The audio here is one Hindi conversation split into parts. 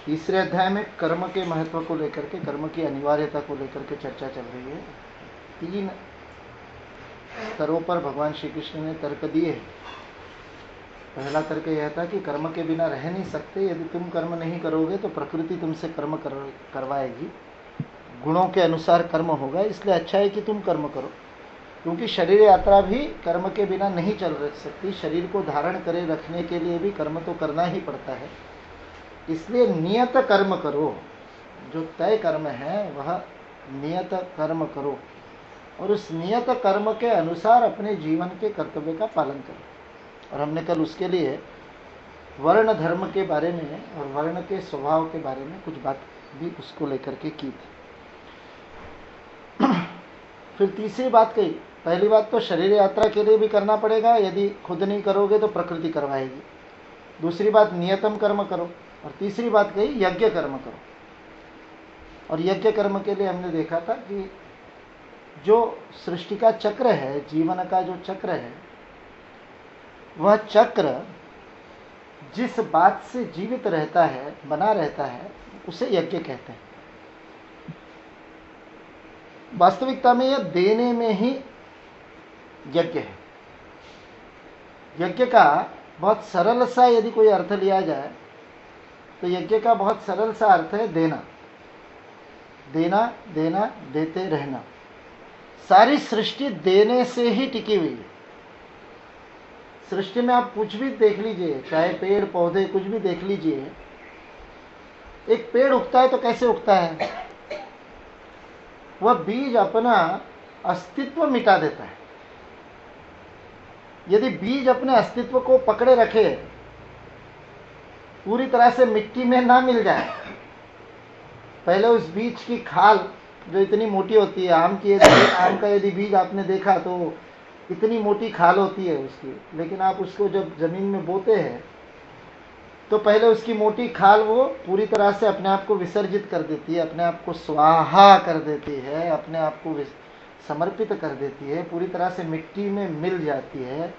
तीसरे अध्याय में कर्म के महत्व को लेकर के, कर्म की अनिवार्यता को लेकर के चर्चा चल रही है। 3 स्तरों पर भगवान श्री कृष्ण ने तर्क दिए। पहला तर्क यह था कि कर्म के बिना रह नहीं सकते, यदि तुम कर्म नहीं करोगे तो प्रकृति तुमसे कर्म करवाएगी, गुणों के अनुसार कर्म होगा, इसलिए अच्छा है कि तुम कर्म करो। क्योंकि शरीर यात्रा भी कर्म के बिना नहीं चल सकती, शरीर को धारण करे रखने के लिए भी कर्म तो करना ही पड़ता है। इसलिए नियत कर्म करो, जो तय कर्म है वह नियत कर्म करो, और उस नियत कर्म के अनुसार अपने जीवन के कर्तव्य का पालन करो। और हमने कल उसके लिए वर्ण धर्म के बारे में और वर्ण के स्वभाव के बारे में कुछ बात भी उसको लेकर के की थी। फिर तीसरी बात कही, पहली बात तो शरीर यात्रा के लिए भी करना पड़ेगा, यदि खुद नहीं करोगे तो प्रकृति करवाएगी। दूसरी बात नियतम कर्म करो, और तीसरी बात कही यज्ञ कर्म करो। और यज्ञ कर्म के लिए हमने देखा था कि जो सृष्टि का चक्र है, जीवन का जो चक्र है, वह चक्र जिस बात से जीवित रहता है, बना रहता है, उसे यज्ञ कहते हैं। वास्तविकता में यह देने में ही यज्ञ है। यज्ञ का बहुत सरल सा यदि कोई अर्थ लिया जाए तो यज्ञ का बहुत सरल सा अर्थ है देना, देना, देना, देते रहना। सारी सृष्टि देने से ही टिकी हुई है। सृष्टि में आप कुछ भी देख लीजिए, चाहे पेड़ पौधे कुछ भी देख लीजिए, एक पेड़ उगता है तो कैसे उगता है? वह बीज अपना अस्तित्व मिटा देता है। यदि बीज अपने अस्तित्व को पकड़े रखे, पूरी तरह से मिट्टी में ना मिल जाए, पहले उस बीज की खाल जो इतनी मोटी होती है, आम का यदि बीज आपने देखा तो इतनी मोटी खाल होती है उसकी, लेकिन आप उसको जब जमीन में बोते हैं तो पहले उसकी मोटी खाल वो पूरी तरह से अपने आप को विसर्जित कर देती है, अपने आप को स्वाहा कर देती है, अपने आप को समर्पित कर देती है, पूरी तरह से मिट्टी में मिल जाती है।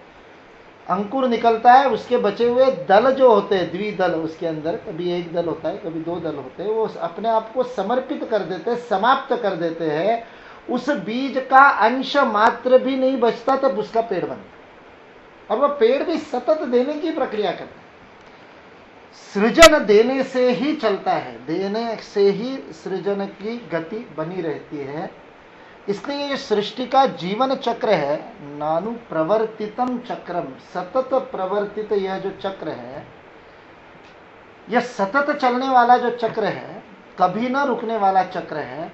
अंकुर निकलता है, उसके बचे हुए दल जो होते हैं, द्विदल, उसके अंदर कभी एक दल होता है, कभी 2 दल होते हैं, वो अपने आप को समर्पित कर देते हैं, समाप्त कर देते हैं। उस बीज का अंश मात्र भी नहीं बचता, तब उसका पेड़ बनता। और वह पेड़ भी सतत देने की प्रक्रिया करता है। सृजन देने से ही चलता है, देने से ही सृजन की गति बनी रहती है। इसलिए ये सृष्टि का जीवन चक्र है, नानु प्रवर्तितम चक्रम, सतत प्रवर्तित यह जो चक्र है, यह सतत चलने वाला जो चक्र है, कभी ना रुकने वाला चक्र है,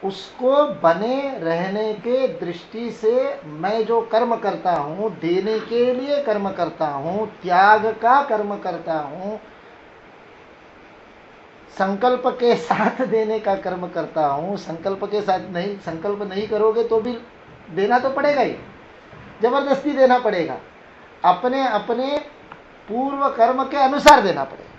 उसको बने रहने के दृष्टि से मैं जो कर्म करता हूँ, देने के लिए कर्म करता हूँ, त्याग का कर्म करता हूँ, संकल्प के साथ देने का कर्म करता हूँ। संकल्प के साथ नहीं, संकल्प नहीं करोगे तो भी देना तो पड़ेगा ही, जबरदस्ती देना पड़ेगा, अपने अपने पूर्व कर्म के अनुसार देना पड़ेगा।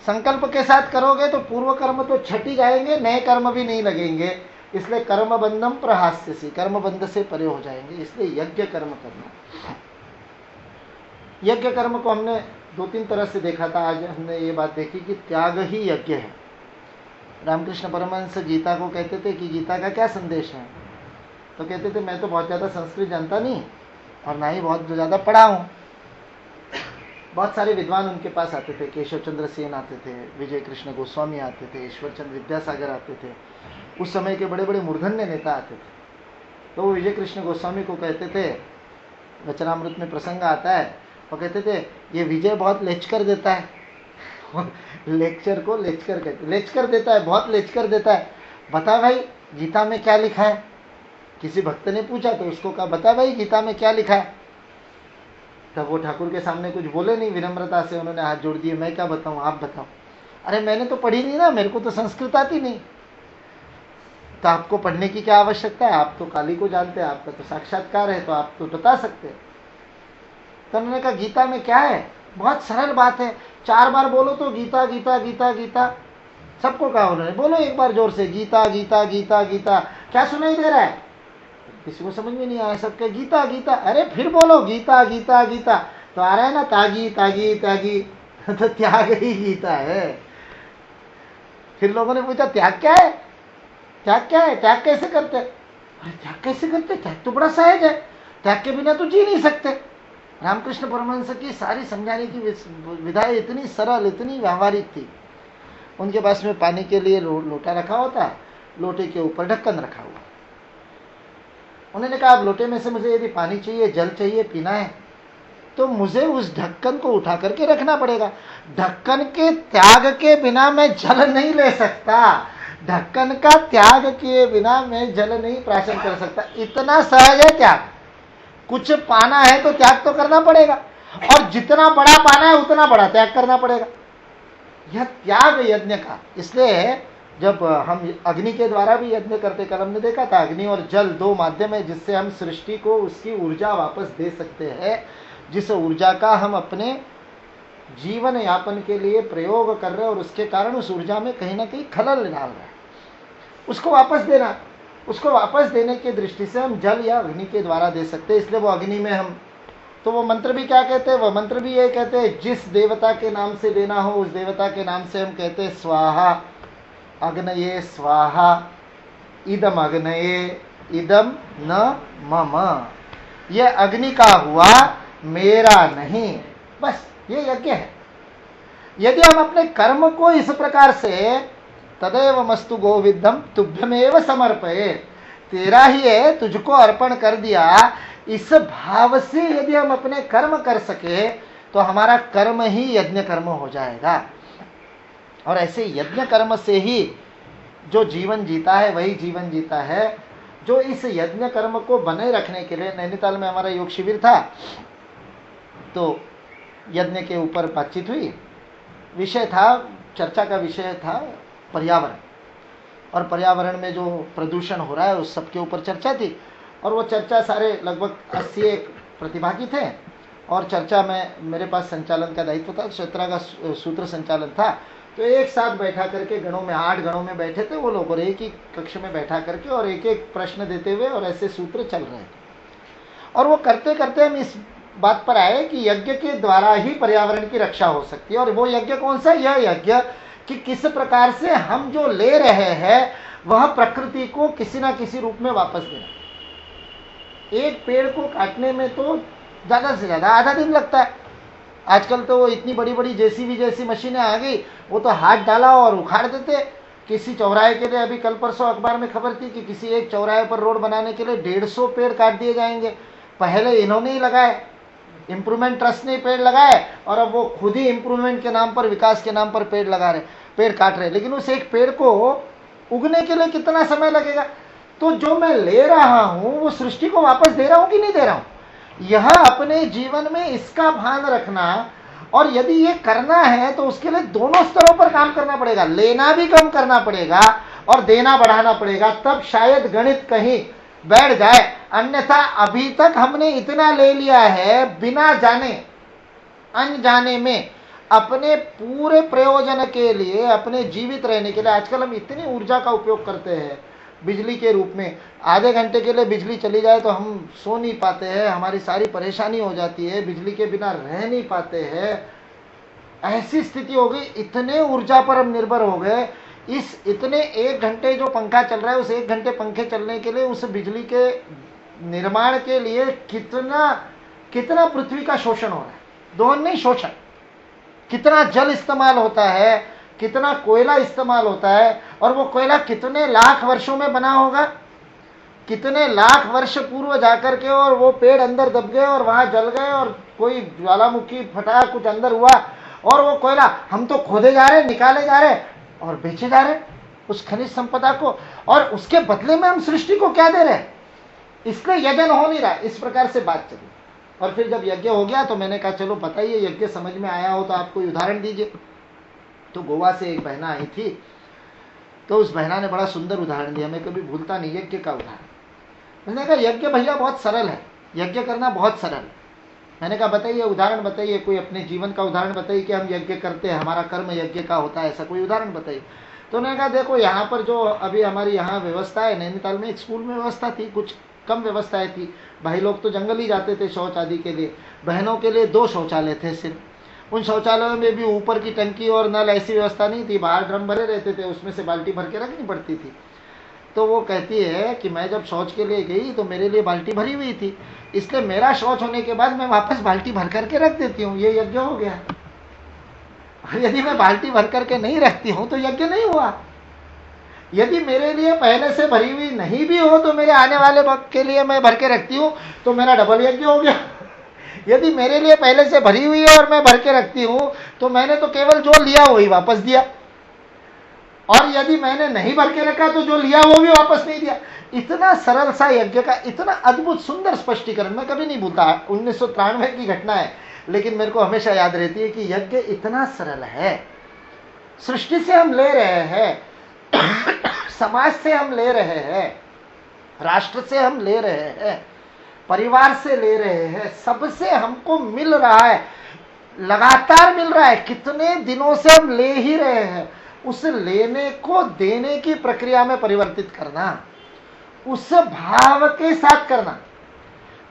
संकल्प के साथ करोगे तो पूर्व कर्म तो छटी जाएंगे, नए कर्म भी नहीं लगेंगे, इसलिए कर्म बंधम प्रहास्यसि, कर्म बंध से परे हो जाएंगे। इसलिए यज्ञ कर्म करना। यज्ञ कर्म को हमने 2-3 तरह से देखा था। आज हमने ये बात देखी कि त्याग ही यज्ञ है। रामकृष्ण परमहंस गीता को कहते थे कि गीता का क्या संदेश है, तो कहते थे मैं तो बहुत ज़्यादा संस्कृत जानता नहीं और ना ही बहुत ज़्यादा पढ़ा हूँ। बहुत सारे विद्वान उनके पास आते थे, केशव चंद्र सेन आते थे, विजय कृष्ण गोस्वामी आते थे, ईश्वरचंद्र विद्यासागर आते थे, उस समय के बड़े बड़े मूर्धन्य नेता आते थे। तो वो विजय कृष्ण गोस्वामी को कहते थे, वचनामृत में प्रसंग आता है, वो कहते थे ये विजय बहुत लेक्चर देता है। लेक्चर को लेक्चर कहते, लेक्चर देता है, बहुत लेक्चर देता है। बता भाई गीता में क्या लिखा है? किसी भक्त ने पूछा तो उसको कहा बता भाई गीता में क्या लिखा है? तब वो ठाकुर के सामने कुछ बोले नहीं, विनम्रता से उन्होंने हाथ जोड़ दिए, मैं क्या बताऊं, आप बताओ। अरे मैंने तो पढ़ी नहीं ना, मेरे को तो संस्कृत आती नहीं। तो आपको पढ़ने की क्या आवश्यकता है, आप तो काली को जानते हैं, आपका तो साक्षात्कार है, तो आप तो बता सकते हैं। तो उन्होंने कहा गीता में क्या है, बहुत सरल बात है, 4 बार बोलो तो गीता गीता गीता गीता। सबको कहा उन्होंने, बोलो एक बार जोर से, गीता गीता गीता गीता। क्या सुनाई दे रहा है? किसी को समझ में नहीं आया, सबके गीता गीता। अरे फिर बोलो गीता गीता गीता। तो आ रहा है ना तागी तागी त्यागी, तो त्याग ही गीता है। फिर लोगों ने पूछा त्याग क्या है, त्याग क्या है, त्याग कैसे करते? अरे त्याग कैसे करते, त्याग तो बड़ा सहज है, त्याग के बिना तो जी नहीं सकते। रामकृष्ण परमहंस की सारी समझाने की विधाएं इतनी सरल, इतनी व्यावहारिक थी। उनके पास में पानी के लिए लोटा रखा होता, लोटे के ऊपर ढक्कन रखा हुआ। उन्होंने कहा अब लोटे में से मुझे यदि पानी चाहिए, जल चाहिए, पीना है, तो मुझे उस ढक्कन को उठा करके रखना पड़ेगा। ढक्कन के त्याग के बिना मैं जल नहीं ले सकता, ढक्कन का त्याग किए बिना मैं जल नहीं प्राशन कर सकता। इतना सहज है त्याग। कुछ पाना है तो त्याग तो करना पड़ेगा, और जितना बड़ा पाना है उतना बड़ा त्याग करना पड़ेगा। यह त्याग यज्ञ का। इसलिए जब हम अग्नि के द्वारा भी यज्ञ करते कर हमने देखा था, अग्नि और जल दो माध्यम है जिससे हम सृष्टि को उसकी ऊर्जा वापस दे सकते हैं, जिस ऊर्जा का हम अपने जीवन यापन के लिए प्रयोग कर रहे हैं और उसके कारण उस ऊर्जा में कहीं ना कहीं खलल डाल रहे हैं, उसको वापस देना। उसको वापस देने की दृष्टि से हम जल या अग्नि के द्वारा दे सकते हैं। इसलिए वो अग्नि में हम, तो वो मंत्र भी क्या कहते हैं, वो मंत्र भी ये कहते हैं जिस देवता के नाम से देना हो उस देवता के नाम से हम कहते हैं स्वाहा अग्नये स्वाहा इदम अग्नये इदम न मम। ये अग्नि का हुआ, मेरा नहीं। बस ये यज्ञ है। यदि हम अपने कर्म को इस प्रकार से तदेव मस्तु गोविंदम तुभ्यमेव समर्पये, तेरा ही है, तुझको अर्पण कर दिया, इस भाव से यदि हम अपने कर्म कर सके तो हमारा कर्म ही यज्ञ कर्म हो जाएगा। और ऐसे यज्ञ कर्म से ही जो जीवन जीता है वही जीवन जीता है जो इस यज्ञ कर्म को बनाए रखने के लिए। नैनीताल में हमारा योग शिविर था, तो यज्ञ के ऊपर बातचीत हुई। विषय था, चर्चा का विषय था पर्यावरण, और पर्यावरण में जो प्रदूषण हो रहा है उस सब के ऊपर चर्चा थी। और वो चर्चा सारे लगभग 80 प्रतिभागी थे, और चर्चा में मेरे पास संचालन का दायित्व था, 17 का सूत्र संचालन था। तो एक साथ बैठा करके गणों में 8 गणों में बैठे थे वो लोग, और एक ही कक्ष में बैठा करके और एक एक प्रश्न देते हुए और ऐसे सूत्र चल रहे थे। और वो करते करते हम इस बात पर आए कि यज्ञ के द्वारा ही पर्यावरण की रक्षा हो सकती है। और वो यज्ञ कौन सा? यह यज्ञ कि किस प्रकार से हम जो ले रहे हैं वह प्रकृति को किसी ना किसी रूप में वापस देना। एक पेड़ को काटने में तो ज्यादा से ज्यादा आधा दिन लगता है। आजकल तो वो इतनी बड़ी बड़ी जेसीबी जैसी मशीनें आ गई, वो तो हाथ डाला और उखाड़ देते। किसी चौराहे के लिए, अभी कल परसों अखबार में खबर थी कि किसी एक चौराहे पर रोड बनाने के लिए 150 पेड़ काट दिए जाएंगे। पहले इन्होंने ही लगाए, इंप्रूवमेंट ट्रस्ट ने पेड़ लगाए, और अब वो खुद ही इंप्रूवमेंट के नाम पर, विकास के नाम पर पेड़ लगा रहे, पेड़ काट रहे। लेकिन उस एक पेड़ को उगने के लिए कितना समय लगेगा? तो जो मैं ले रहा हूं वो सृष्टि को वापस दे रहा हूं कि नहीं दे रहा हूं, यह अपने जीवन में इसका भान रखना। और यदि ये करना है तो उसके लिए दोनों स्तरों पर काम करना पड़ेगा। लेना भी कम करना पड़ेगा और देना बढ़ाना पड़ेगा, तब शायद गणित कहीं बैठ जाए। अन्यथा अभी तक हमने इतना ले लिया है बिना जाने अनजाने में, अपने पूरे प्रयोजन के लिए, अपने जीवित रहने के लिए। आजकल हम इतनी ऊर्जा का उपयोग करते हैं बिजली के रूप में। आधे घंटे के लिए बिजली चली जाए तो हम सो नहीं पाते हैं, हमारी सारी परेशानी हो जाती है, बिजली के बिना रह नहीं पाते हैं। ऐसी स्थिति हो गई, इतने ऊर्जा पर हम निर्भर हो गए। इस इतने 1 घंटे जो पंखा चल रहा है, उस 1 घंटे पंखे चलने के लिए, उस बिजली के निर्माण के लिए कितना कितना पृथ्वी का शोषण हो रहा है। दोहन नहीं, शोषण। कितना जल इस्तेमाल होता है, कितना कोयला इस्तेमाल होता है, और वो कोयला कितने लाख वर्षों में बना होगा, कितने लाख वर्ष पूर्व जाकर के, और वो पेड़ अंदर दब गए और वहां जल गए, और कोई ज्वालामुखी फटा, कुछ अंदर हुआ, और वो कोयला हम तो खोदे जा रहे, निकाले जा रहे और बेचे जा रहे उस खनिज संपदा को। और उसके बदले में हम सृष्टि को क्या दे रहे हैं? इसलिए यज्ञ हो नहीं रहा। इस प्रकार से बात चली। और फिर जब यज्ञ हो गया तो मैंने कहा चलो बताइए, यज्ञ समझ में आया हो तो आप कोई उदाहरण दीजिए। तो गोवा से एक बहना आई थी, तो उस बहना ने बड़ा सुंदर उदाहरण दिया, मैं कभी भूलता नहीं यज्ञ का उदाहरण। मैंने कहा यज्ञ भैया बहुत सरल है, यज्ञ करना बहुत सरल है। मैंने कहा बताइए, उदाहरण बताइए, कोई अपने जीवन का उदाहरण बताइए कि हम यज्ञ करते हैं, हमारा कर्म यज्ञ का होता है, ऐसा कोई उदाहरण बताइए। तो उन्होंने कहा देखो यहाँ पर जो अभी हमारी यहाँ व्यवस्था है, नैनीताल में एक स्कूल में व्यवस्था थी, कुछ कम व्यवस्थाएं थी। भाई लोग तो जंगल ही जाते थे शौच आदि के लिए, बहनों के लिए 2 शौचालय थे सिर्फ। उन शौचालयों में भी ऊपर की टंकी और नल ऐसी व्यवस्था नहीं थी, बाहर ड्रम भरे रहते थे, उसमें से बाल्टी भर के रखनी पड़ती थी। तो वो कहती है कि मैं जब शौच के लिए गई तो मेरे लिए बाल्टी भरी हुई थी, इसलिए मेरा शौच होने के बाद मैं वापस बाल्टी भर करके रख देती हूँ, ये यज्ञ हो गया। और यदि मैं बाल्टी भर करके नहीं रखती हूँ तो यज्ञ नहीं हुआ। यदि मेरे लिए पहले से भरी हुई नहीं भी हो तो मेरे आने वाले वक्त के लिए मैं भर के रखती हूँ तो मेरा डबल यज्ञ हो गया। यदि मेरे लिए पहले से भरी हुई है और मैं भर के रखती हूँ तो मैंने तो केवल जो लिया वही वापस दिया, और यदि मैंने नहीं भर के रखा तो जो लिया वो भी वापस नहीं दिया। इतना सरल सा यज्ञ का इतना अद्भुत सुंदर स्पष्टीकरण मैं कभी नहीं भूलता। 1993 की घटना है, लेकिन मेरे को हमेशा याद रहती है कि यज्ञ इतना सरल है। सृष्टि से हम ले रहे हैं, समाज से हम ले रहे हैं, राष्ट्र से हम ले रहे हैं, परिवार से ले रहे हैं, सबसे हमको मिल रहा है, लगातार मिल रहा है। कितने दिनों से हम ले ही रहे हैं। उस लेने को देने की प्रक्रिया में परिवर्तित करना, उस भाव के साथ करना।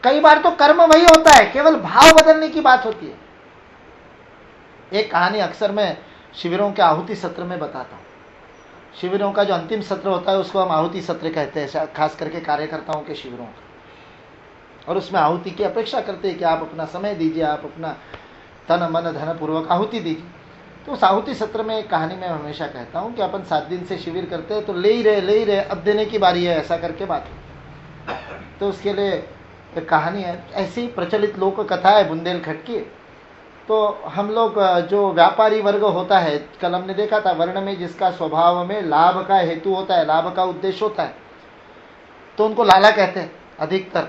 कई बार तो कर्म वही होता है, केवल भाव बदलने की बात होती है। एक कहानी अक्सर मैं शिविरों के आहुति सत्र में बताता हूँ। शिविरों का जो अंतिम सत्र होता है उसको हम आहुति सत्र कहते हैं, खास करके कार्यकर्ताओं के शिविरों का। और उसमें आहुति की अपेक्षा करते हैं कि आप अपना समय दीजिए, आप अपना तन मन धन पूर्वक आहुति दीजिए। तो उस आहुति सत्र में एक कहानी मैं हमेशा कहता हूँ कि अपन 7 दिन से शिविर करते हैं तो ले ही रहे, अब देने की बारी है, ऐसा करके बात है। तो उसके लिए एक कहानी है, ऐसी प्रचलित लोक कथा है बुंदेलखंड की। तो हम लोग जो व्यापारी वर्ग होता है, कल हमने देखा था वर्ण में जिसका स्वभाव में लाभ का हेतु होता है, लाभ का उद्देश्य होता है, तो उनको लाला कहते हैं अधिकतर।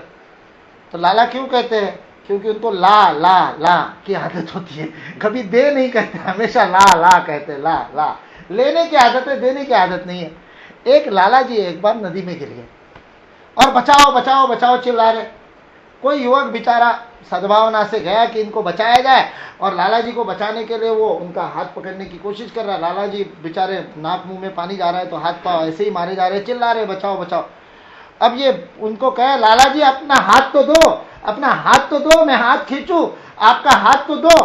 तो लाला क्यों कहते हैं? क्योंकि उनको ला ला ला की आदत होती है, कभी दे नहीं कहते, हमेशा ला ला कहते हैं, ला ला। लेने की आदत है, देने की आदत नहीं है। एक लाला जी एक बार नदी में गिर गए और बचाओ बचाओ बचाओ चिल्ला रहे। कोई युवक बेचारा सद्भावना से गया कि इनको बचाया जाए, और लाला जी को बचाने के लिए वो उनका हाथ पकड़ने की कोशिश कर रहा है। लाला जी बेचारे नाक मुंह में पानी जा रहा है तो हाथ पाँव ऐसे ही मारे जा रहे, चिल्ला रहे बचाओ बचाओ। अब ये उनको कहे लाला जी अपना हाथ तो दो, अपना हाथ तो दो, मैं हाथ खींचूं, आपका हाथ तो दो।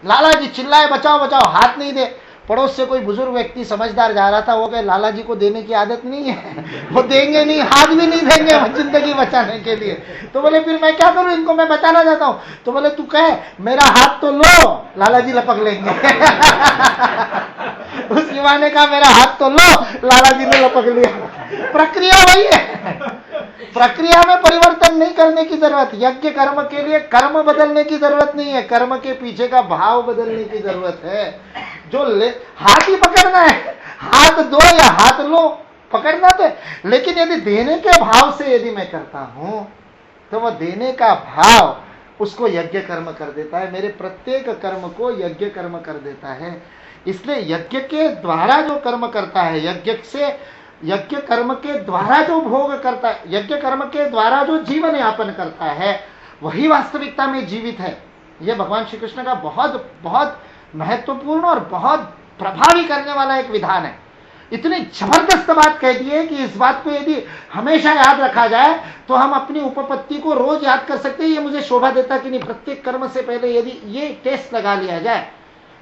लाला जी चिल्लाए बचाओ बचाओ, हाथ नहीं दे। पड़ोस से कोई बुजुर्ग व्यक्ति समझदार जा रहा था, वो कहे लाला जी को देने की आदत नहीं है, वो देंगे नहीं, हाथ भी नहीं देंगे जिंदगी बचाने के लिए। तो बोले फिर मैं क्या करूं, इनको मैं बचाना चाहता हूं। तो बोले तू कहे मेरा हाथ तो लो, लाला जी लपक लेंगे। उस युवा ने कहा मेरा हाथ तो लो, लाला जी ने लपक लिया। प्रक्रिया वही है, प्रक्रिया में परिवर्तन नहीं करने की जरूरत। यज्ञ कर्म के लिए कर्म बदलने की जरूरत नहीं है, कर्म के पीछे का भाव बदलने की जरूरत है। जो ले हाथ ही पकड़ना है, हाथ दो या हाथ लो, पकड़ना तो है। लेकिन यदि देने के भाव से यदि मैं करता हूं तो वह देने का भाव उसको यज्ञ कर्म कर देता है, मेरे प्रत्येक कर्म को यज्ञ कर्म कर देता है। इसलिए यज्ञ के द्वारा जो कर्म करता है, यज्ञ कर्म के द्वारा जो भोग करता है, यज्ञ कर्म के द्वारा जो जीवन यापन करता है, वही वास्तविकता में जीवित है। यह भगवान श्री कृष्ण का बहुत बहुत महत्वपूर्ण और बहुत प्रभावी करने वाला एक विधान है। इतनी जबरदस्त बात कह दी है कि इस बात को यदि हमेशा याद रखा जाए तो हम अपनी उपपत्ति को रोज याद कर सकते हैं। ये मुझे शोभा देता कि नहीं, प्रत्येक कर्म से पहले यदि ये टेस्ट लगा लिया जाए।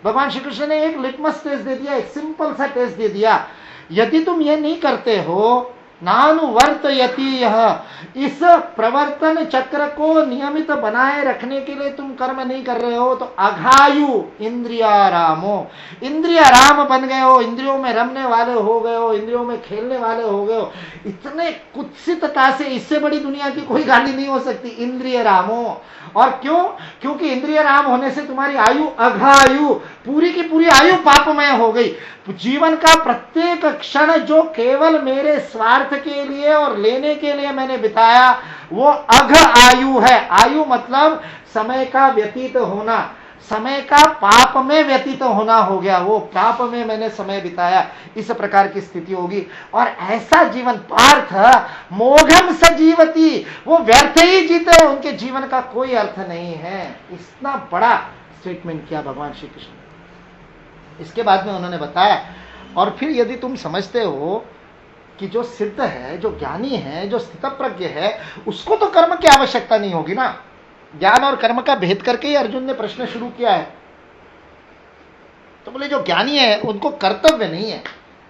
भगवान श्री कृष्ण ने एक लिटमस टेस्ट दे दिया, एक सिंपल सा टेस्ट दे दिया। यदि तुम ये नहीं करते हो, नानुवर्तयति यह, इस प्रवर्तन चक्र को नियमित बनाए रखने के लिए तुम कर्म नहीं कर रहे हो, तो अघायु इंद्रियारामो, इंद्रियाराम बन गए हो, इंद्रियों में रमने वाले हो गए हो, इंद्रियों में खेलने वाले हो गए हो। इतने कुत्सितता से इससे बड़ी दुनिया की कोई गाली नहीं हो सकती, इंद्रिय रामो। और क्यों? क्योंकि इंद्रिय राम होने से तुम्हारी आयु अघायु, पूरी की पूरी आयु पापमय हो गई। जीवन का प्रत्येक क्षण जो केवल मेरे स्वार्थ के लिए और लेने के लिए मैंने बिताया, वो अघ आयु है। आयु मतलब समय का व्यतीत होना, समय का पाप में व्यतीत होना हो गया, वो पाप में मैंने समय बिताया, इस प्रकार की स्थिति होगी। और ऐसा जीवन पार्थ मोघम सजीवती, वो व्यर्थ ही जीते, उनके जीवन का कोई अर्थ नहीं है। इतना बड़ा स्टेटमेंट किया भगवान श्री कृष्ण। इसके बाद में उन्होंने बताया, और फिर यदि तुम समझते हो कि जो सिद्ध है, जो ज्ञानी है, जो स्थितप्रज्ञ है, उसको तो कर्म की आवश्यकता नहीं होगी ना। ज्ञान और कर्म का भेद करके ही अर्जुन ने प्रश्न शुरू किया है। तो बोले जो ज्ञानी है उनको कर्तव्य नहीं है,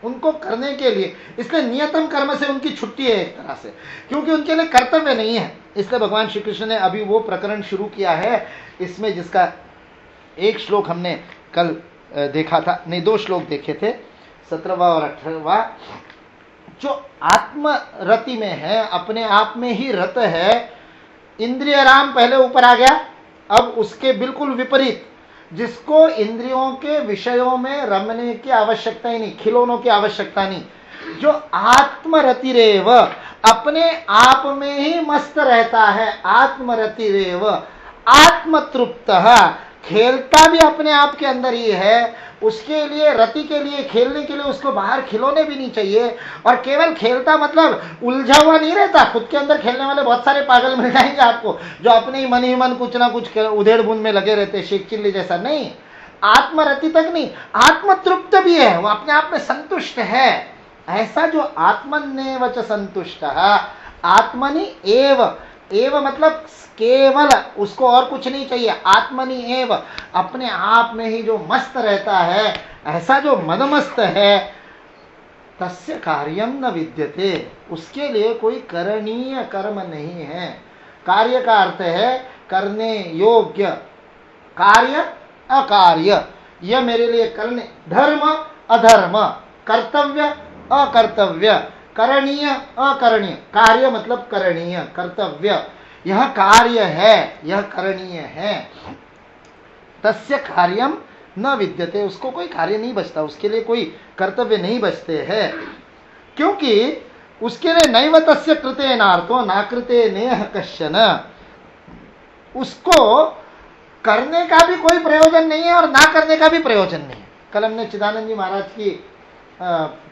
उनको करने के लिए, इसलिए नियतम कर्म से उनकी छुट्टी है एक तरह से, क्योंकि उनके लिए कर्तव्य नहीं है। इसलिए भगवान श्री कृष्ण ने अभी वो प्रकरण शुरू किया है इसमें, जिसका एक श्लोक हमने कल देखा था, नहीं 2 श्लोक देखे थे, 17वां और 18वां। जो आत्मरति में है, अपने आप में ही रत है, इंद्रिय राम पहले ऊपर आ गया, अब उसके बिल्कुल विपरीत, जिसको इंद्रियों के विषयों में रमने की आवश्यकता ही नहीं, खिलौनों की आवश्यकता नहीं, जो आत्मरति रेव, अपने आप में ही मस्त रहता है, आत्मरति रेव, आत्मतृप्त, खेलता भी अपने आप के अंदर ही है, उसके लिए रति के लिए, खेलने के लिए उसको बाहर खिलौने भी नहीं चाहिए, और केवल खेलता मतलब उलझा हुआ नहीं रहता। खुद के अंदर खेलने वाले बहुत सारे पागल मिल जाएंगे आपको, जो अपने ही मन कुछ ना कुछ उधेड़ बुन में लगे रहते, शेख चिल्ली जैसा नहीं, आत्मरति तक नहीं, आत्मतृप्त भी है, वो अपने आप में संतुष्ट है। ऐसा जो आत्मन्नेव च संतुष्ट, आत्मनि एव, एव मतलब केवल, उसको और कुछ नहीं चाहिए, आत्मनि एव, अपने आप में ही जो मस्त रहता है, ऐसा जो मदमस्त है, तस्य कार्यम न विद्यते, उसके लिए कोई करणीय कर्म नहीं है। कार्य का अर्थ है करने योग्य, कार्य अकार्य, यह मेरे लिए करने, धर्म अधर्म, कर्तव्य अकर्तव्य, करणीय अकरणीय, कार्य मतलब करणीय, कर्तव्य, यह कार्य है, यह करणीय है। तस्य कार्यम न विद्यते, उसको कोई कार्य नहीं बचता, उसके लिए कोई कर्तव्य नहीं बचते हैं, क्योंकि उसके लिए नैव तस्य कृते नार्थो नाकृते नेह कश्चन, उसको करने का भी कोई प्रयोजन नहीं है और ना करने का भी प्रयोजन नहीं है। कल हमने चिदानंद जी महाराज की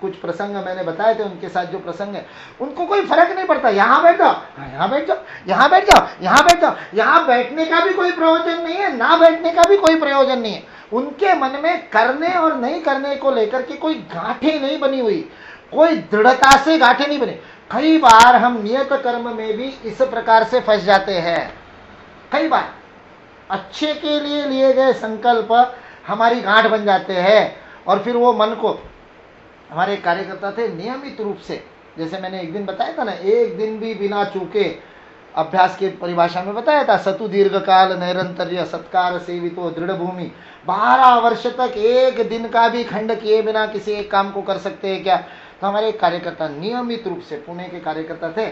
कुछ प्रसंग मैंने बताए थे, उनके साथ जो प्रसंग है, उनको कोई फर्क नहीं पड़ता, यहाँ बैठ जाओ, यहाँ बैठ जाओ, यहाँ बैठ जाओ, यहाँ बैठ जाओ, यहाँ बैठने का भी कोई प्रयोजन नहीं है, ना बैठने का भी कोई प्रयोजन नहीं है। उनके मन में करने और नहीं करने को लेकर के कोई गांठें नहीं बनी हुई, कोई दृढ़ता से गांठें नहीं बनी। कई बार हम नियत कर्म में भी इस प्रकार से फंस जाते हैं, कई बार अच्छे के लिए लिए गए संकल्प हमारी गांठ बन जाते हैं, और फिर वो मन को, हमारे कार्यकर्ता थे नियमित रूप से, जैसे मैंने एक दिन बताया था ना, एक दिन भी बिना चूके, अभ्यास की परिभाषा में बताया था, सतु दीर्घ काल नैरंतर्य सत्कार सेवितो दृढ़ भूमि, 12 वर्ष तक एक दिन का भी खंड किए बिना किसी एक काम को कर सकते हैं क्या? तो हमारे एक कार्यकर्ता नियमित रूप से, पुणे के कार्यकर्ता थे,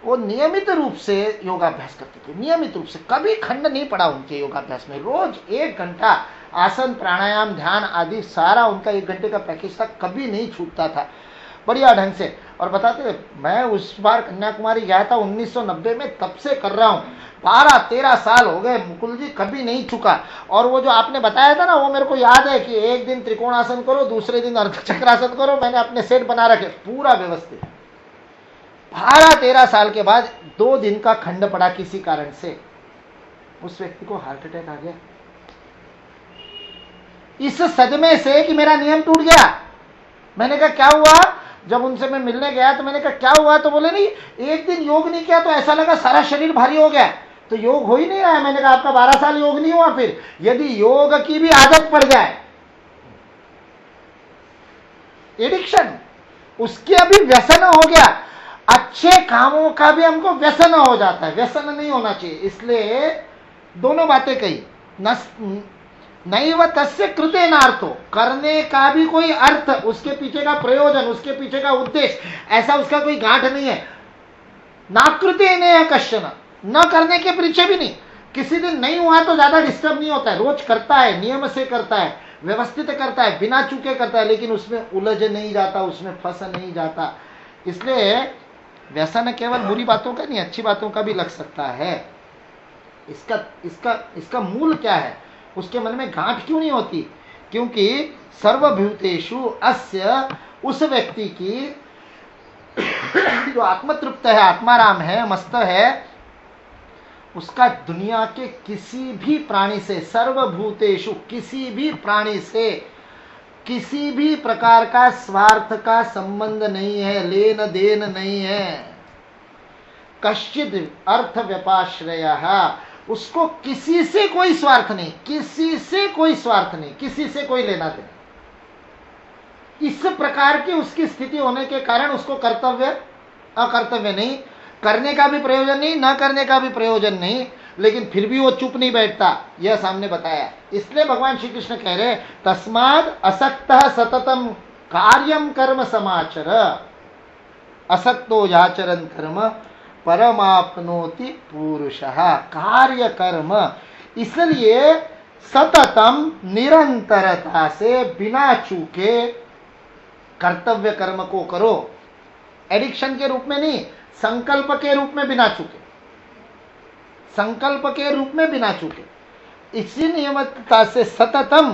वो नियमित रूप से योगाभ्यास करते थे, नियमित रूप से, कभी खंड नहीं पड़ा उनके योगाभ्यास में, रोज 1 घंटा आसन प्राणायाम ध्यान आदि सारा उनका 1 घंटे का पैकेज था, कभी नहीं छूटता था, बढ़िया ढंग से। और बताते थे, मैं उस बार कन्याकुमारी गया था 1990 में, तब से कर रहा हूँ, 12-13 साल हो गए मुकुल जी, कभी नहीं चुका। और वो जो आपने बताया था ना, वो मेरे को याद है कि एक दिन त्रिकोणासन करो, दूसरे दिन अर्धचक्रासन करो, मैंने अपने सेट बना रखे पूरा व्यवस्थित। 12-13 साल के बाद 2 दिन का खंड पड़ा किसी कारण से, उस व्यक्ति को हार्ट अटैक आ गया, इस सदमे से कि मेरा नियम टूट गया। मैंने कहा क्या हुआ? जब उनसे मैं मिलने गया तो मैंने कहा क्या हुआ? तो बोले नहीं, एक दिन योग नहीं किया तो ऐसा लगा सारा शरीर भारी हो गया, तो योग हो ही नहीं रहा है। मैंने कहा आपका 12 साल योग नहीं हुआ, फिर यदि योग की भी आदत पड़ जाए, एडिक्शन, उसके अभी व्यसन हो गया, अच्छे कामों का भी हमको व्यसन हो जाता है, व्यसन नहीं होना चाहिए। इसलिए दोनों बातें कही, नैव तस्य कृते नार्थो, करने का भी कोई अर्थ, उसके पीछे का प्रयोजन, उसके पीछे का उद्देश्य, ऐसा उसका कोई गांठ नहीं है। नाकृते नेह कश्चन, न करने के पीछे भी नहीं, किसी दिन नहीं हुआ तो ज्यादा डिस्टर्ब नहीं होता है, रोज करता है, नियम से करता है, व्यवस्थित करता है, बिना चूके करता है, लेकिन उसमें उलझ नहीं जाता, उसमें फंस नहीं जाता। इसलिए व्यसन केवल बुरी बातों का नहीं, अच्छी बातों का भी लग सकता है। इसका मूल क्या है? उसके मन में गांठ क्यों नहीं होती? क्योंकि सर्वभूतेषु अस्य, उस व्यक्ति की जो आत्मतृप्त है, आत्माराम है, मस्त है, उसका दुनिया के किसी भी प्राणी से, सर्वभूतेषु किसी भी प्राणी से किसी भी प्रकार का स्वार्थ का संबंध नहीं है, लेन देन नहीं है। कश्चिद अर्थ व्यपाश्रयः, उसको किसी से कोई स्वार्थ नहीं, किसी से कोई स्वार्थ नहीं, किसी से कोई लेना देना। इस प्रकार की उसकी स्थिति होने के कारण उसको कर्तव्य अकर्तव्य नहीं, करने का भी प्रयोजन नहीं, न करने का भी प्रयोजन नहीं, लेकिन फिर भी वो चुप नहीं बैठता, यह सामने बताया। इसलिए भगवान श्री कृष्ण कह रहे तस्माद असक्तः सततम कार्यम कर्म समाचर, असक्तो याचरन् कर्म परमाप्नोति पुरुषः। कार्य कर्म, इसलिए सततम निरंतरता से बिना चूके कर्तव्य कर्म को करो। एडिक्शन के रूप में नहीं, संकल्प के रूप में बिना चूके, संकल्प के रूप में बिना चूके। इसी नियमितता से सततम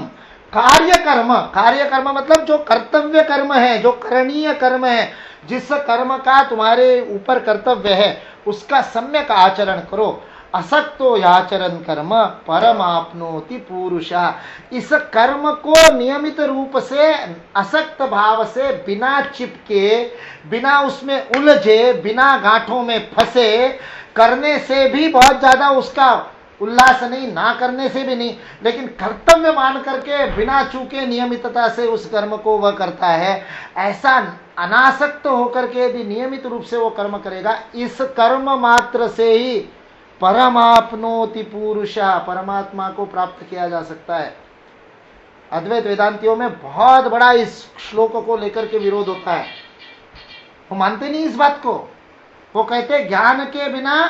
कार्य कर्म, कार्य कर्म मतलब जो कर्तव्य कर्म है, जो करणीय कर्म है, जिस कर्म का तुम्हारे ऊपर कर्तव्य है उसका सम्यक आचरण करो। असक्तो याचरन् कर्म परमाप्नोति पुरुषः। इस कर्म को नियमित रूप से असक्त भाव से बिना चिपके, बिना उसमें उलझे, बिना गांठों में फंसे करने से भी बहुत ज्यादा उसका उल्लास नहीं, ना करने से भी नहीं, लेकिन कर्तव्य मान करके बिना चूके नियमितता से उस कर्म को वह करता है। ऐसा अनासक्त होकर के यदि नियमित रूप से वो कर्म करेगा, इस कर्म मात्र से ही परमाप्नोति पुरुषः, परमात्मा को प्राप्त किया जा सकता है। अद्वैत वेदांतियों में बहुत बड़ा इस श्लोक को लेकर के विरोध होता है, वो मानते नहीं इस बात को। वो कहते ज्ञान के बिना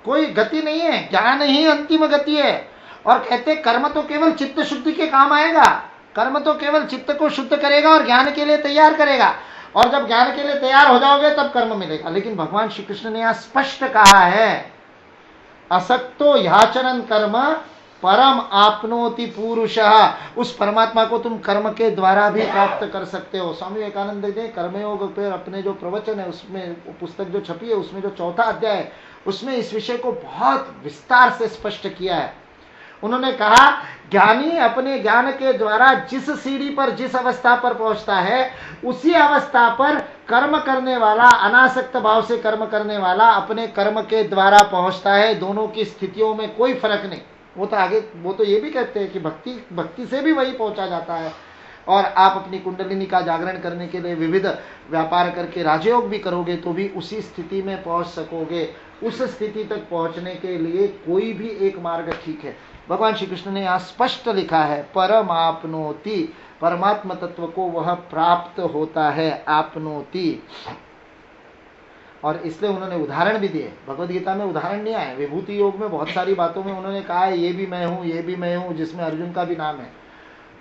कोई गति नहीं है, ज्ञान ही अंतिम गति है। और कहते कर्म तो केवल चित्त शुद्धि के काम आएगा, कर्म तो केवल चित्त को शुद्ध करेगा और ज्ञान के लिए तैयार करेगा, और जब ज्ञान के लिए तैयार हो जाओगे तब कर्म मिलेगा। लेकिन भगवान श्री कृष्ण ने यहां स्पष्ट कहा है असक्तो याचरन् कर्म परम आपनोति पुरुषः। उस परमात्मा को तुम कर्म के द्वारा भी प्राप्त कर सकते हो। स्वामी विवेकानंद ने कर्मयोग पर अपने जो प्रवचन है, उसमें पुस्तक जो छपी है, उसमें जो 4वां अध्याय है, उसमें इस विषय को बहुत विस्तार से स्पष्ट किया है। उन्होंने कहा ज्ञानी अपने ज्ञान के द्वारा जिस सीढ़ी पर, जिस अवस्था पर पहुंचता है, उसी अवस्था पर कर्म करने वाला, अनासक्त भाव से कर्म करने वाला अपने कर्म के द्वारा पहुंचता है। दोनों की स्थितियों में कोई फर्क नहीं। वो तो आगे वो तो ये भी कहते हैं कि भक्ति से भी वही पहुंचा जाता है। और आप अपनी कुंडलिनी का जागरण करने के लिए विविध व्यापार करके राजयोग भी करोगे तो भी उसी स्थिति में पहुंच सकोगे। उस स्थिति तक पहुंचने के लिए कोई भी एक मार्ग ठीक है। भगवान श्री कृष्ण ने यहाँ स्पष्ट लिखा है परमाप्नोति, परमात्म तत्व को वह प्राप्त होता है, आपनोति। और इसलिए उन्होंने उदाहरण भी दिए। भगवद गीता में उदाहरण नहीं आए, विभूति योग में बहुत सारी बातों में उन्होंने कहा है ये भी मैं हूँ, ये भी मैं हूँ, जिसमें अर्जुन का भी नाम है,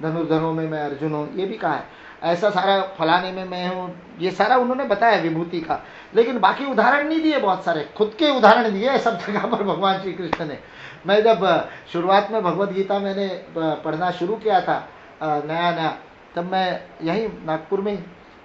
धनुर्धरों में मैं अर्जुन हूँ, ये भी कहा है, ऐसा सारा फलाने में मैं हूँ, ये सारा उन्होंने बताया विभूति का। लेकिन बाकी उदाहरण नहीं दिए, बहुत सारे खुद के उदाहरण दिए सब जगह पर भगवान श्री कृष्ण ने। मैं जब शुरुआत में भगवद गीता मैंने पढ़ना शुरू किया था नया, तब मैं यहीं नागपुर में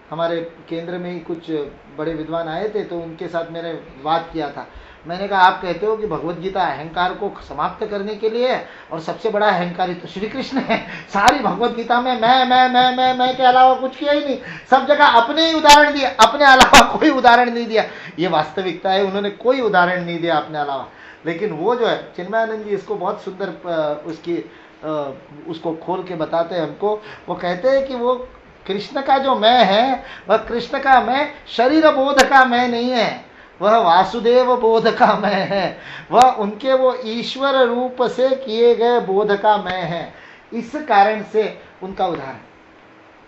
हमारे केंद्र में ही कुछ बड़े विद्वान आए थे, तो उनके साथ मैंने बात किया था। मैंने कहा आप कहते हो कि भगवद गीता अहंकार को समाप्त करने के लिए है, और सबसे बड़ा अहंकारी तो श्री कृष्ण है। सारी भगवद गीता में मैं के अलावा कुछ किया ही नहीं, सब जगह अपने ही उदाहरण दिए, अपने अलावा कोई उदाहरण नहीं दिया। ये वास्तविकता है, उन्होंने कोई उदाहरण नहीं दिया अपने अलावा। लेकिन वो जो है चिन्मयानंद जी इसको बहुत सुंदर उसको खोल के बताते हैं हमको। वो कहते हैं कि वो कृष्ण का जो मैं है, वह कृष्ण का मैं शरीर बोध का मैं नहीं है, वह वासुदेव बोध का मैं है, वह उनके वो ईश्वर रूप से किए गए बोध का मैं है। इस कारण से उनका उदाहरण,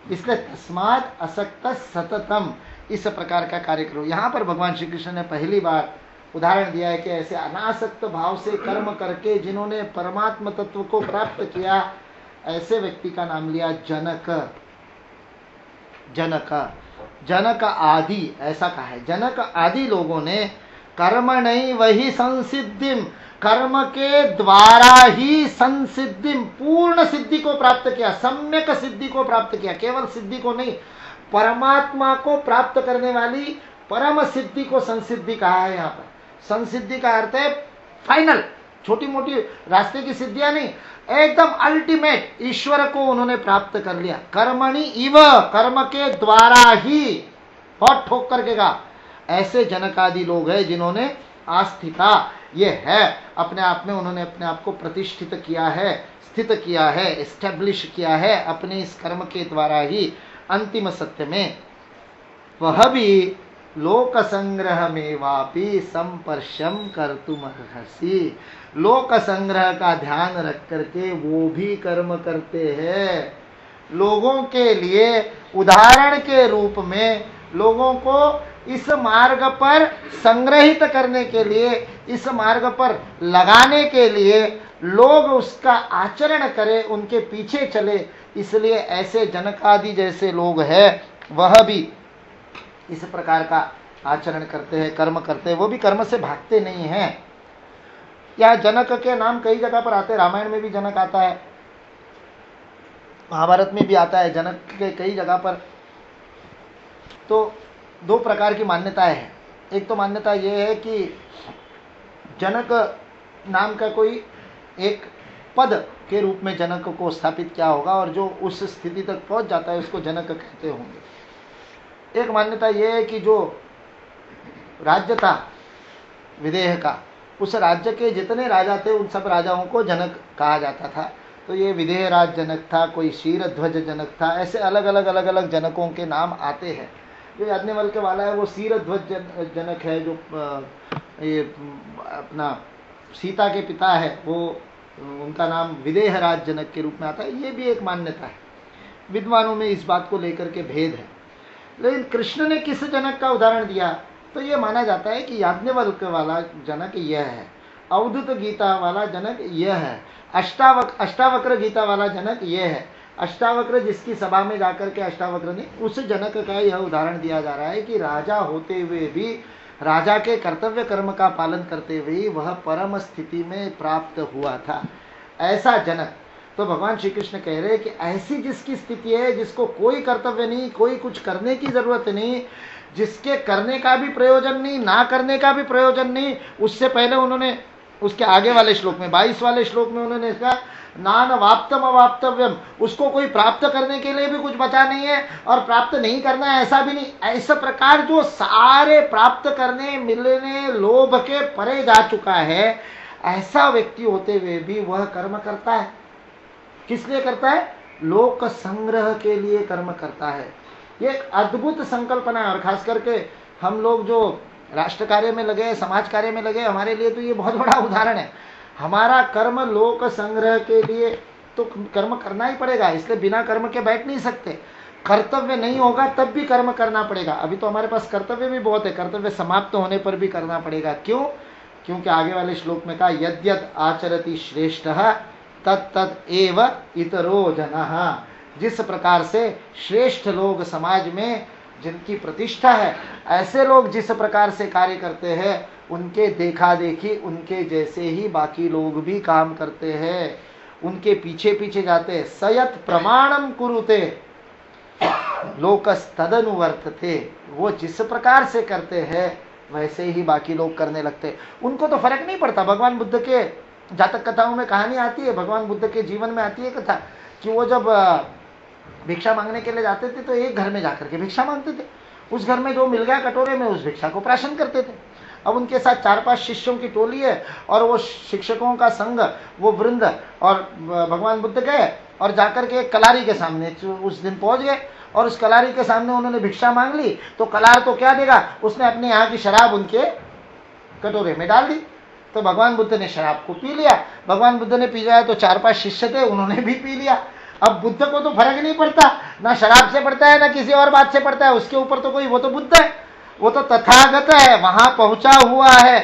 इसलिए तस्माद असक्त सततम, इस प्रकार का कार्य करो। यहाँ पर भगवान श्री कृष्ण ने पहली बार उदाहरण दिया है कि ऐसे अनासक्त भाव से कर्म करके जिन्होंने परमात्म तत्व को प्राप्त किया, ऐसे व्यक्ति का नाम लिया जनक। जनक आदि ऐसा कहा है। जनक आदि लोगों ने कर्म नहीं वही संसिद्धिम, कर्म के द्वारा ही संसिद्धिम, पूर्ण सिद्धि को प्राप्त किया, सम्यक सिद्धि को प्राप्त किया। केवल सिद्धि को नहीं, परमात्मा को प्राप्त करने वाली परम सिद्धि को संसिद्धि कहा है। यहाँ पर संसिद्धि का अर्थ है फाइनल, छोटी मोटी रास्ते की सिद्धियां नहीं, एकदम अल्टीमेट ईश्वर को उन्होंने प्राप्त कर लिया। कर्मणि इव, कर्म के द्वारा ही, बहुत ठोक करके कहा। ऐसे जनकादि लोग हैं जिन्होंने आस्थिका, ये है, अपने आप में उन्होंने अपने आप को प्रतिष्ठित किया है, स्थित किया है, एस्टेब्लिश किया है अपने इस कर्म के द्वारा ही अंतिम सत्य में। वह भी लोक संग्रह में वापी संपर्शम कर्तुम अर्हसि। लोक संग्रह का ध्यान रख करके वो भी कर्म करते हैं, लोगों के लिए उदाहरण के रूप में, लोगों को इस मार्ग पर संग्रहित करने के लिए, इस मार्ग पर लगाने के लिए, लोग उसका आचरण करें, उनके पीछे चले, इसलिए ऐसे जनक आदि जैसे लोग हैं वह भी इस प्रकार का आचरण करते हैं, कर्म करते हैं। वो भी कर्म से भागते नहीं हैं। या जनक के नाम कई जगह पर आते हैं, रामायण में भी जनक आता है, महाभारत में भी आता है जनक के कई जगह पर। तो दो प्रकार की मान्यताएं हैं। एक तो मान्यता यह है कि जनक नाम का कोई एक पद के रूप में जनक को स्थापित किया होगा और जो उस स्थिति तक पहुंच जाता है उसको जनक कहते होंगे। एक मान्यता यह है कि जो राज्य था विदेह का, उस राज्य के जितने राजा थे उन सब राजाओं को जनक कहा जाता था। तो ये विदेह राज जनक था, कोई क्षीरध्वज जनक था, ऐसे अलग अलग जनकों के नाम आते हैं। जो याज्ञवल्क्य वाला है वो क्षीरध्वज जनक है, जो ये अपना सीता के पिता है, वो उनका नाम विदेह राज जनक के रूप में आता है। ये भी एक मान्यता है, विद्वानों में इस बात को लेकर के भेद है। लेकिन कृष्ण ने किस जनक का उदाहरण दिया, तो ये माना जाता है कि याज्ञवल्क्य वाला जनक यह है, अवधूत गीता वाला जनक यह है, अष्टावक्र गीता वाला जनक यह है। अष्टावक्र जिसकी सभा में जाकर के अष्टावक्र ने, उस जनक का यह उदाहरण दिया जा रहा है कि राजा होते हुए भी, राजा के कर्तव्य कर्म का पालन करते हुए वह परम स्थिति में प्राप्त हुआ था, ऐसा जनक। तो भगवान श्री कृष्ण कह रहे हैं कि ऐसी जिसकी स्थिति है, जिसको कोई कर्तव्य नहीं, कोई कुछ करने की जरूरत नहीं, जिसके करने का भी प्रयोजन नहीं, ना करने का भी प्रयोजन नहीं, उससे पहले उन्होंने उसके आगे वाले श्लोक में 22 वाले श्लोक में उन्होंने कहा नान वाप्तम अवाप्तव्यम, उसको कोई प्राप्त करने के लिए भी कुछ बचा नहीं है और प्राप्त नहीं करना है ऐसा भी नहीं। ऐसा प्रकार जो सारे प्राप्त करने मिलने लोभ के परे जा चुका है, ऐसा व्यक्ति होते हुए भी वह कर्म करता है। किस लिए करता है? लोक संग्रह के लिए कर्म करता है। ये एक अद्भुत संकल्पना है। और खास करके हम लोग जो राष्ट्र कार्य में लगे, समाज कार्य में लगे, हमारे लिए तो ये बहुत बड़ा उदाहरण है। हमारा कर्म लोक संग्रह के लिए तो कर्म करना ही पड़ेगा, इसलिए बिना कर्म के बैठ नहीं सकते। कर्तव्य नहीं होगा तब भी कर्म करना पड़ेगा। अभी तो हमारे पास कर्तव्य भी बहुत है, कर्तव्य समाप्त होने पर भी करना पड़ेगा। क्यों? क्योंकि आगे वाले श्लोक में कहा यद्यत आचरति श्रेष्ठः तत्तत् एव इतरो जनः। जिस प्रकार से श्रेष्ठ लोग समाज में जिनकी प्रतिष्ठा है, ऐसे लोग जिस प्रकार से कार्य करते हैं, उनके देखा देखी उनके जैसे ही बाकी लोग भी काम करते हैं, उनके पीछे पीछे जाते हैं। सयत प्रमाणम कुरुते लोकस्तदनुवर्तते। वो जिस प्रकार से करते हैं वैसे ही बाकी लोग करने लगते हैं। उनको तो फर्क नहीं पड़ता। भगवान बुद्ध के जातक कथाओं में कहानी आती है, भगवान बुद्ध के जीवन में आती है कथा कि वो जब भिक्षा मांगने के लिए जाते थे तो एक घर में जाकर के भिक्षा मांगते थे। उस घर में जो मिल गया कटोरे में, उस भिक्षा को प्राशन करते थे। अब उनके साथ 4-5 शिष्यों की टोली है और वो शिक्षकों का संग, वो वृंद, और भगवान बुद्ध गए और जाकर के कलारी के सामने उस दिन पहुंच गए और उस कलारी के सामने उन्होंने भिक्षा मांग ली। तो कलार तो क्या देगा, उसने अपने यहाँ की शराब उनके कटोरे में डाल दी। तो भगवान बुद्ध ने शराब को पी लिया। भगवान बुद्ध ने पी लिया तो 4-5 शिष्य थे, उन्होंने भी पी लिया। अब बुद्ध को तो फर्क नहीं पड़ता, ना शराब से पड़ता है ना किसी और बात से पड़ता है, उसके ऊपर तो कोई, वो तो बुद्ध है, वो तो तथागत है, वहां पहुंचा हुआ है,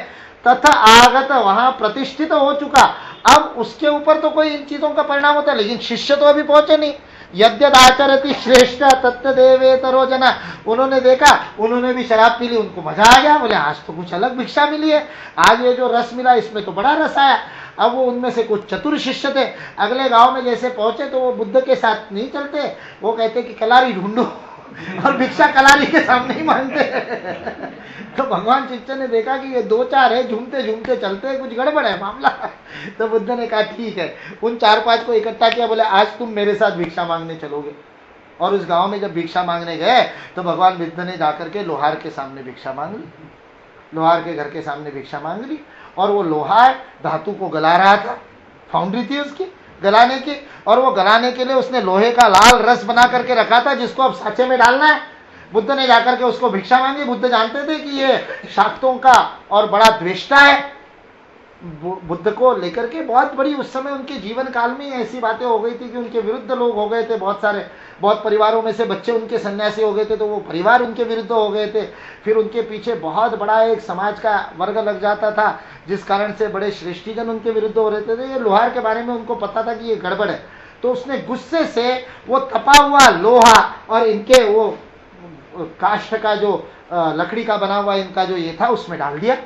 तथा आगत, वहां प्रतिष्ठित हो चुका। अब उसके ऊपर तो कोई इन चीजों का परिणाम होता है, लेकिन शिष्य तो अभी पहुंचे नहीं। यद्यद आचरति श्रेष्ठ तत्तदेवेतरो जना। उन्होंने देखा, उन्होंने भी शराब पी ली, उनको मजा आ गया, बोले आज तो कुछ अलग भिक्षा मिली है, आज ये जो रस मिला इसमें तो बड़ा रस आया। अब वो उनमें से कुछ चतुर शिष्य थे, अगले गांव में जैसे पहुंचे तो वो बुद्ध के साथ नहीं चलते, वो कहते कि कलारी ढूंढो, और भिक्षा कलारी के सामने ही मांगते। तो भगवान शिष्य ने देखा कि ये 2-4 है, झूमते झूमते चलते हैं, कुछ गड़बड़ है मामला। तो बुद्ध ने कहा ठीक है, उन 4-5 को इकट्ठा किया, बोले आज तुम मेरे साथ भिक्षा मांगने चलोगे। और उस गांव में जब भिक्षा मांगने गए तो भगवान बुद्ध ने जाकर के लोहार के सामने भिक्षा मांग ली, लोहार के घर के सामने भिक्षा मांग ली। और वो लोहार धातु को गला रहा था, फाउंड्री थी उसकी गलाने की, और वो गलाने के लिए उसने लोहे का लाल रस बना करके रखा था जिसको अब साँचे में डालना है। बुद्ध ने जाकर के उसको भिक्षा मांगी। बुद्ध जानते थे कि ये शाक्तों का और बड़ा द्वेष्टा है। बुद्ध को लेकर के बहुत बड़ी उस समय उनके जीवन काल में ऐसी बातें हो गई थी कि उनके विरुद्ध लोग हो गए थे, बहुत सारे, बहुत परिवारों में से बच्चे उनके सन्यासी हो गए थे, तो वो परिवार उनके विरुद्ध हो गए थे। फिर उनके पीछे बहुत बड़ा एक समाज का वर्ग लग जाता था, जिस कारण से बड़े श्रेष्ठीजन उनके विरुद्ध हो रहते थे। ये लोहार के बारे में उनको पता था कि ये गड़बड़ है, तो उसने गुस्से से वो तपा हुआ लोहा और इनके वो काष्ठ का जो लकड़ी का बना हुआ इनका जो ये था उसमें डाल दिया।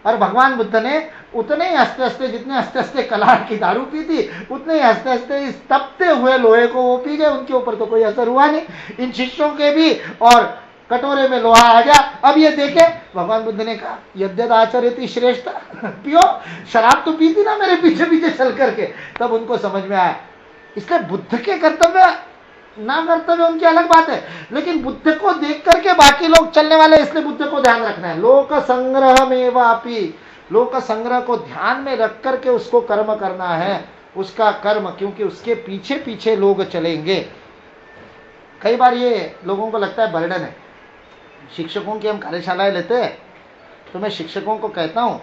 और भगवान बुद्ध ने उतने ही हंसते हंसते, जितने हंसते हंसते कलार की दारू पी थी, उतने ही हंसते हंसते इस तपते हुए लोहे को वो पी गए। उनके ऊपर तो कोई असर हुआ नहीं, इन शिष्यों के भी, और कटोरे में लोहा आ गया। अब ये देखे, भगवान बुद्ध ने कहा यद्यद आचरेति श्रेष्ठ, पियो, शराब तो पी थी ना मेरे पीछे पीछे चल करके। तब उनको समझ में आया। इसलिए बुद्ध के कर्तव्य ना कर्तव्य उनकी अलग बात है, लेकिन बुद्ध को देख करके बाकी लोग चलने वाले, इसलिए बुद्ध को ध्यान रखना है। लोक संग्रह में वापी, लोक संग्रह को ध्यान में रख करके उसको कर्म करना है, उसका कर्म, क्योंकि उसके पीछे पीछे लोग चलेंगे। कई बार ये लोगों को लगता है बर्डन है। शिक्षकों की हम कार्यशालाएं लेते हैं, तो मैं शिक्षकों को कहता हूं,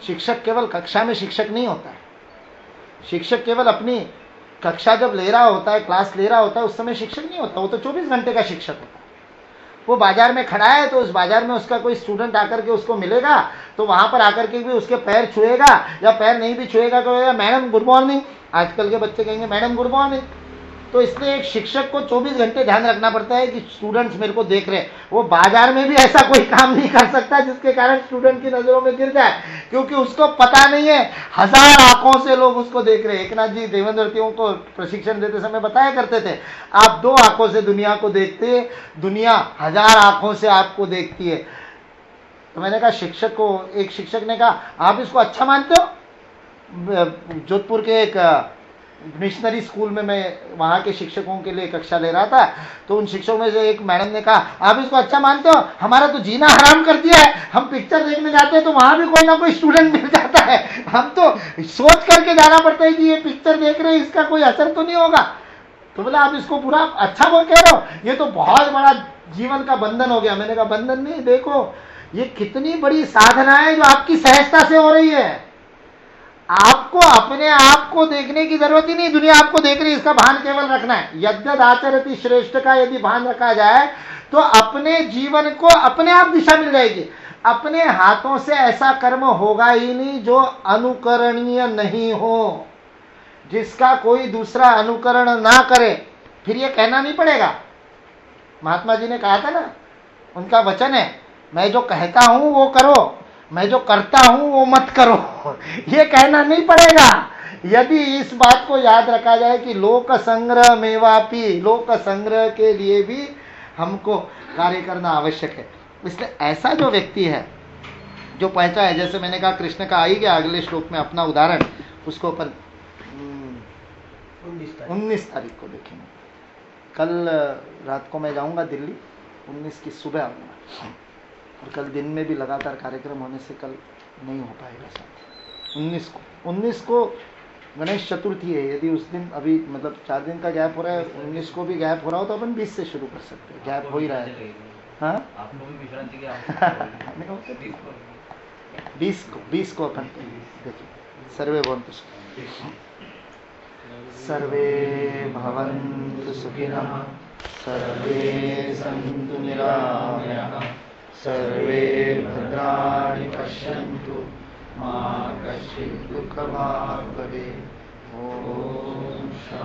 शिक्षक केवल कक्षा में शिक्षक नहीं होता है। शिक्षक केवल अपनी कक्षा जब ले रहा होता है, क्लास ले रहा होता है, उस समय शिक्षक नहीं होता, वो तो 24 घंटे का शिक्षक होता है। वो बाजार में खड़ा है, तो उस बाजार में उसका कोई स्टूडेंट आकर के उसको मिलेगा, तो वहां पर आकर के भी उसके पैर छुएगा, या पैर नहीं भी छुएगा तो मैडम गुड मॉर्निंग। आजकल के बच्चे कहेंगे मैडम गुड मॉर्निंग। तो इसलिए एक शिक्षक को 24 घंटे ध्यान रखना पड़ता है कि स्टूडेंट्स मेरे को देख रहे हैं। वो बाजार में भी ऐसा कोई काम नहीं कर सकता जिसके कारण स्टूडेंट की नजरों में गिर जाए, क्योंकि उसको पता नहीं है, हजार आंखों से लोग उसको देख रहे हैं। एकनाथ जी देवेंद्रतियों को प्रशिक्षण देते समय बताया करते थे, आप 2 आंखों से दुनिया को देखते, दुनिया 1000 आंखों से आपको देखती है। तो मैंने कहा शिक्षक को, एक शिक्षक ने कहा आप इसको अच्छा मानते हो? जोधपुर के एक मिशनरी स्कूल में मैं वहाँ के शिक्षकों के लिए कक्षा ले रहा था, तो उन शिक्षकों में से एक मैडम ने कहा आप इसको अच्छा मानते हो? हमारा तो जीना हराम कर दिया है, हम पिक्चर देखने जाते हैं तो वहाँ भी कोई ना कोई स्टूडेंट मिल जाता है, हम तो सोच करके जाना पड़ता है कि ये पिक्चर देख रहे हैं, इसका कोई असर तो नहीं होगा। तो बोला आप इसको पूरा अच्छा बोल कह रहे हो, ये तो बहुत बड़ा जीवन का बंधन हो गया। मैंने कहा बंधन नहीं, देखो ये कितनी बड़ी साधना है जो आपकी सहजता से हो रही है। आपको अपने आप को देखने की जरूरत ही नहीं, दुनिया आपको देख रही है, इसका भान केवल रखना है। यद्यद आचरति श्रेष्ठ का यदि भान रखा जाए तो अपने जीवन को अपने आप दिशा मिल जाएगी। अपने हाथों से ऐसा कर्म होगा ही नहीं जो अनुकरणीय नहीं हो, जिसका कोई दूसरा अनुकरण ना करे। फिर ये कहना नहीं पड़ेगा। महात्मा जी ने कहा था ना, उनका वचन है, मैं जो कहता हूं वो करो, मैं जो करता हूं वो मत करो। ये कहना नहीं पड़ेगा। यदि इस बात को याद रखा जाए कि लोक संग्रह मेवापी, लोक संग्रह के लिए भी हमको कार्य करना आवश्यक है। इसलिए ऐसा जो व्यक्ति है जो पहुंचा है, जैसे मैंने कहा कृष्ण का आ ही गया अगले श्लोक में अपना उदाहरण, उसको अपन 19 तारीख को देखेंगे। कल रात को मैं जाऊंगा दिल्ली, 19 की सुबह आऊंगा, और कल दिन में भी लगातार कार्यक्रम होने से कल नहीं हो पाएगा साथ। 19 को गणेश चतुर्थी है। यदि उस दिन अभी मतलब 4 दिन का गैप हो रहा है, 19 को भी गैप हो रहा हो तो अपन 20 से शुरू कर सकते हैं, गैप हो ही रहा है। हाँ, आपको भी विश्रांति की 20 को अपन देखिए। सर्वे भवन्तु सर्वे भवन्तु सुखिनः, सर्वे सन्तु निरामयाः, सर्वे भद्राणि पश्यन्तु, मा कश्चित् दुःखभाग् भवेत्। ओम शांति।